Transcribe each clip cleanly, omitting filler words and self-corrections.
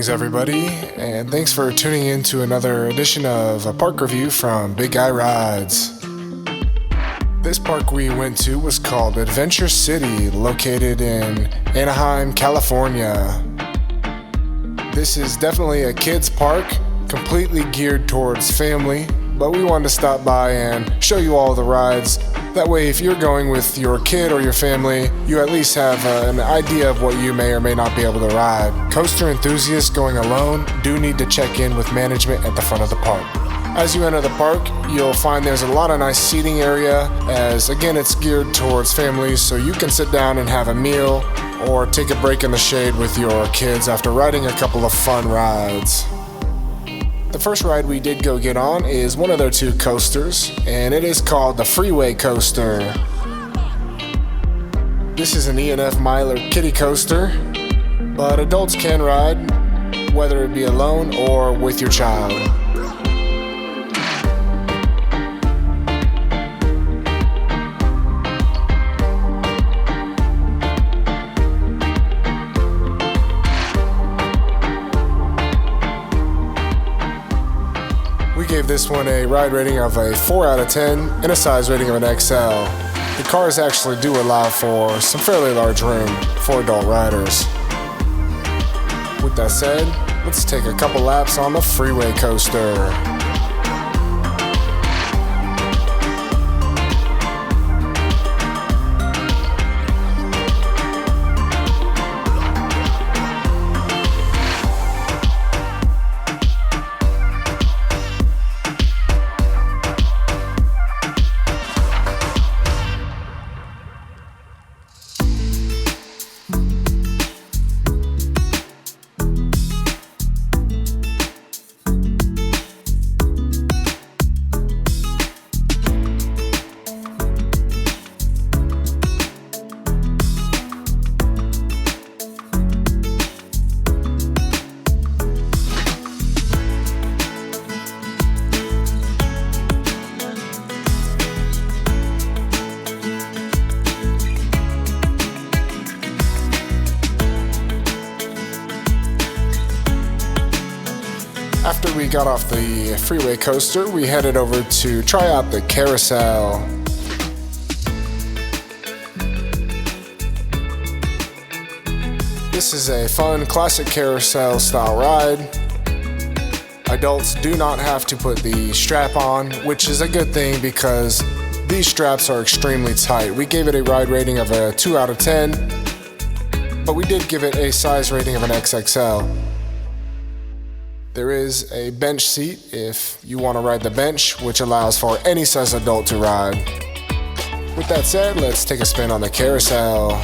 Greetings, everybody, and thanks for tuning in to another edition of a park review from Big Guy Rides. This park we went to was called Adventure City, located in Anaheim, California. This is definitely a kids' park, completely geared towards family, but we wanted to stop by and show you all the rides. That way, if you're going with your kid or your family, you at least have an idea of what you may or may not be able to ride. Coaster enthusiasts going alone do need to check in with management at the front of the park. As you enter the park, you'll find there's a lot of nice seating area, as again it's geared towards families, so you can sit down and have a meal or take a break in the shade with your kids after riding a couple of fun rides. The first ride we did go get on is one of their two coasters, and it is called the Freeway Coaster. This is an E&F Miler kiddie coaster, but adults can ride, whether it be alone or with your child. We gave this one a ride rating of a 4 out of 10 and a size rating of an XL. The cars actually do allow for some fairly large room for adult riders. With that said, let's take a couple laps on the Freeway Coaster. After we got off the Freeway Coaster, we headed over to try out the Carousel. This is a fun classic carousel style ride. Adults do not have to put the strap on, which is a good thing because these straps are extremely tight. We gave it a ride rating of a 2 out of 10, but we did give it a size rating of an XXL. There is a bench seat if you want to ride the bench, which allows for any size adult to ride. With that said, let's take a spin on the carousel.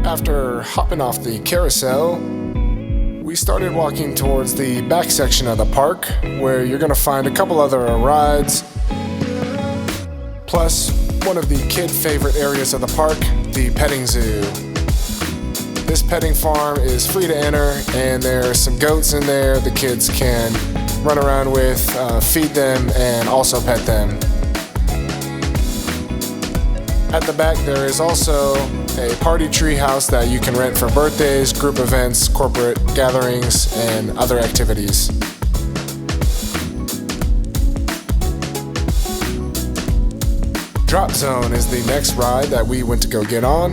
After hopping off the carousel, we started walking towards the back section of the park, where you're going to find a couple other rides, plus one of the kid favorite areas of the park, the petting zoo. This petting farm is free to enter, and there are some goats in there the kids can run around with, feed them, and also pet them. At the back there is also a party tree house that you can rent for birthdays, group events, corporate gatherings, and other activities. Drop Zone is the next ride that we went to go get on.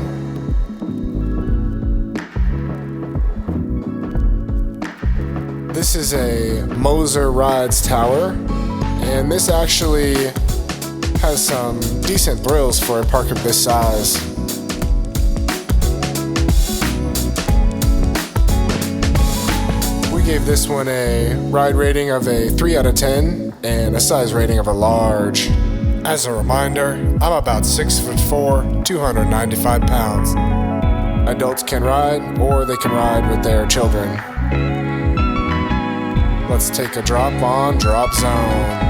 This is a Moser Rides tower, and this actually has some decent thrills for a park of this size. gave this one a ride rating of a 3 out of 10 and a size rating of a large. As a reminder, I'm about 6'4", 295 pounds. Adults can ride, or they can ride with their children. Let's take a drop on Drop Zone.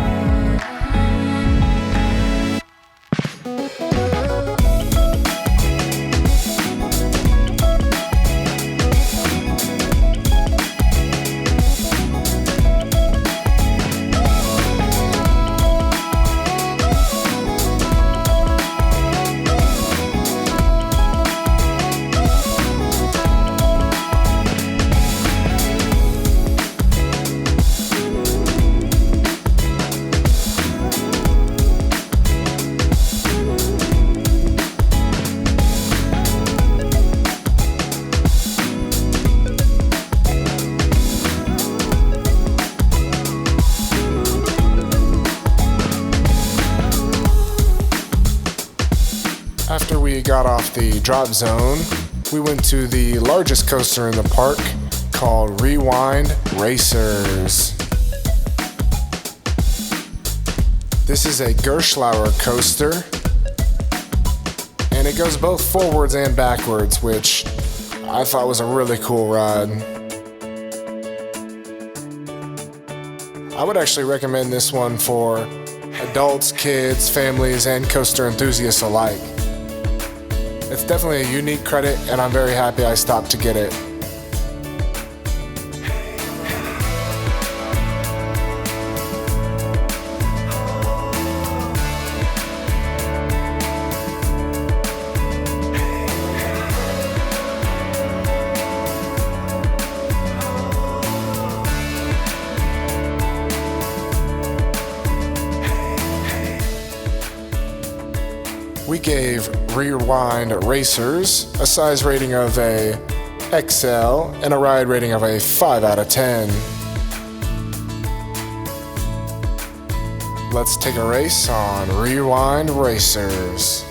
After we got off the drop zone, we went to the largest coaster in the park called Rewind Racers. This is a Gerschlauer coaster, and it goes both forwards and backwards, which I thought was a really cool ride. I would actually recommend this one for adults, kids, families, and coaster enthusiasts alike. It's definitely a unique credit, and I'm very happy I stopped to get it. We gave Rewind Racers a size rating of a XL and a ride rating of a 5 out of 10. Let's take a race on Rewind Racers.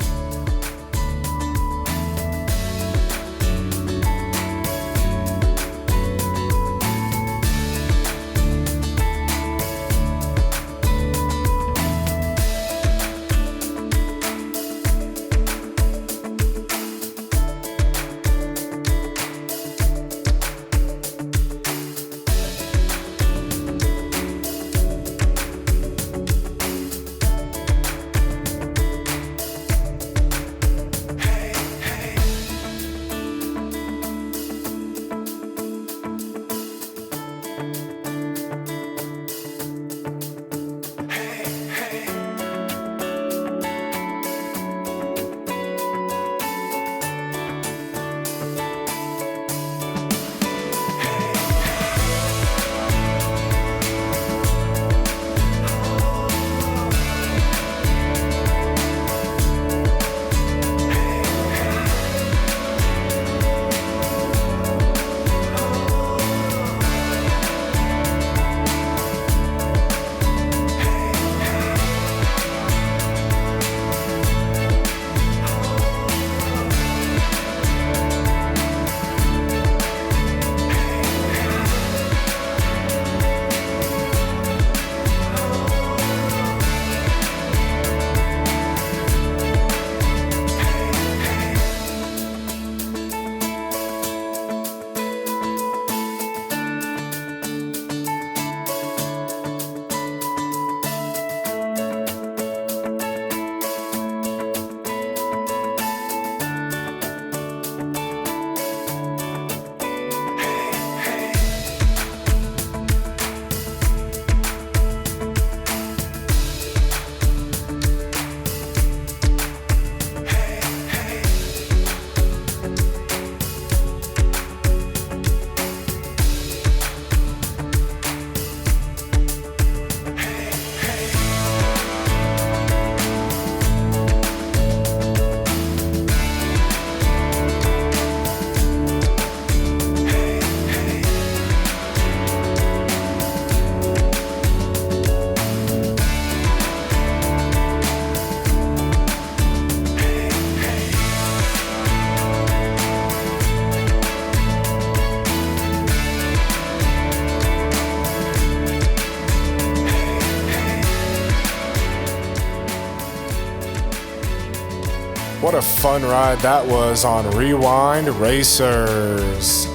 What a fun ride that was on Rewind Racers.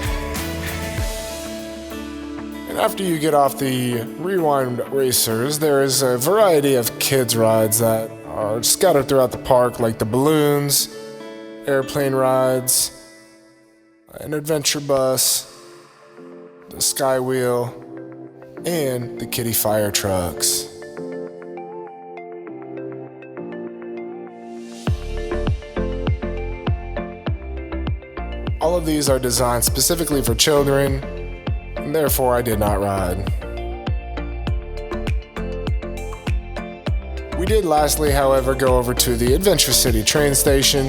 And after you get off the Rewind Racers, there is a variety of kids rides that are scattered throughout the park, like the balloons, airplane rides, an adventure bus, the sky wheel, and the kiddie fire trucks. All of these are designed specifically for children, and therefore I did not ride. We did lastly, however, go over to the Adventure City train station,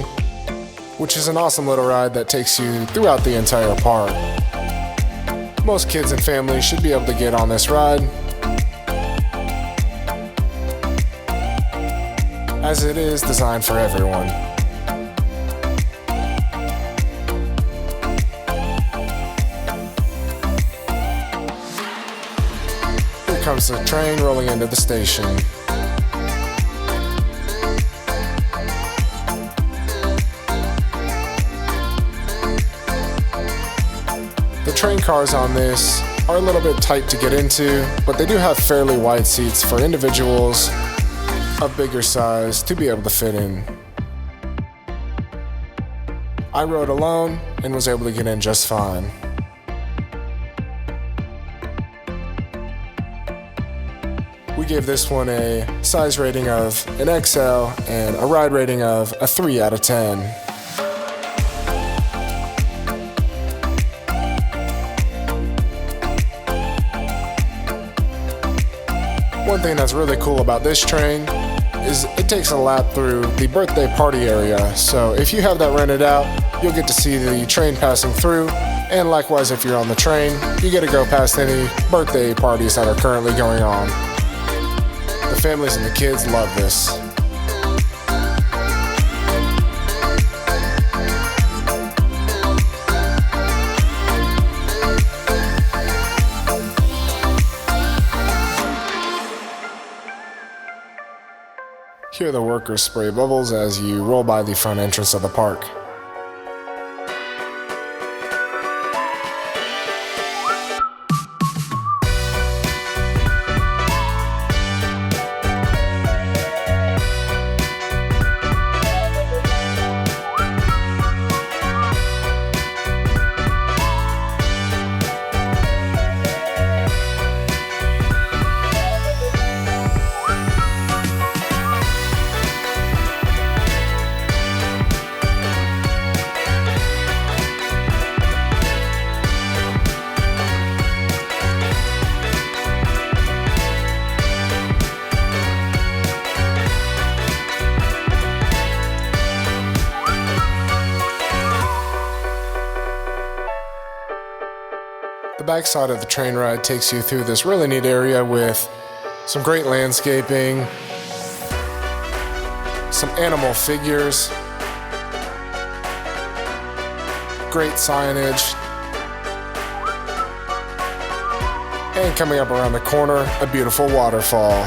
which is an awesome little ride that takes you throughout the entire park. Most kids and families should be able to get on this ride, as it is designed for everyone. Here comes the train rolling into the station. The train cars on this are a little bit tight to get into, but they do have fairly wide seats for individuals of bigger size to be able to fit in. I rode alone and was able to get in just fine. We gave this one a size rating of an XL and a ride rating of a 3 out of 10. One thing that's really cool about this train is it takes a lap through the birthday party area. So if you have that rented out, you'll get to see the train passing through. And likewise, if you're on the train, you get to go past any birthday parties that are currently going on. The families and the kids love this. Hear the workers spray bubbles as you roll by the front entrance of the park. The backside of the train ride takes you through this really neat area with some great landscaping, some animal figures, great signage, and coming up around the corner, a beautiful waterfall.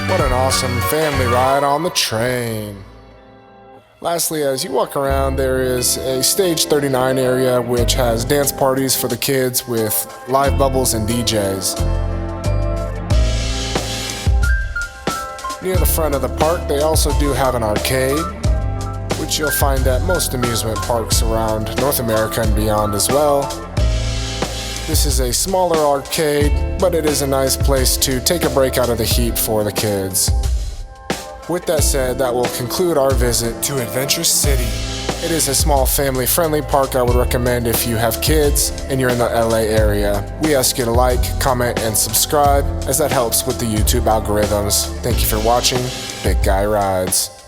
What an awesome family ride on the train. Lastly, as you walk around, there is a Stage 39 area which has dance parties for the kids with live bubbles and DJs. Near the front of the park, they also do have an arcade, which you'll find at most amusement parks around North America and beyond as well. This is a smaller arcade, but it is a nice place to take a break out of the heat for the kids. With that said, that will conclude our visit to Adventure City. It is a small family-friendly park I would recommend if you have kids and you're in the LA area. We ask you to like, comment, and subscribe, as that helps with the YouTube algorithms. Thank you for watching Big Guy Rides.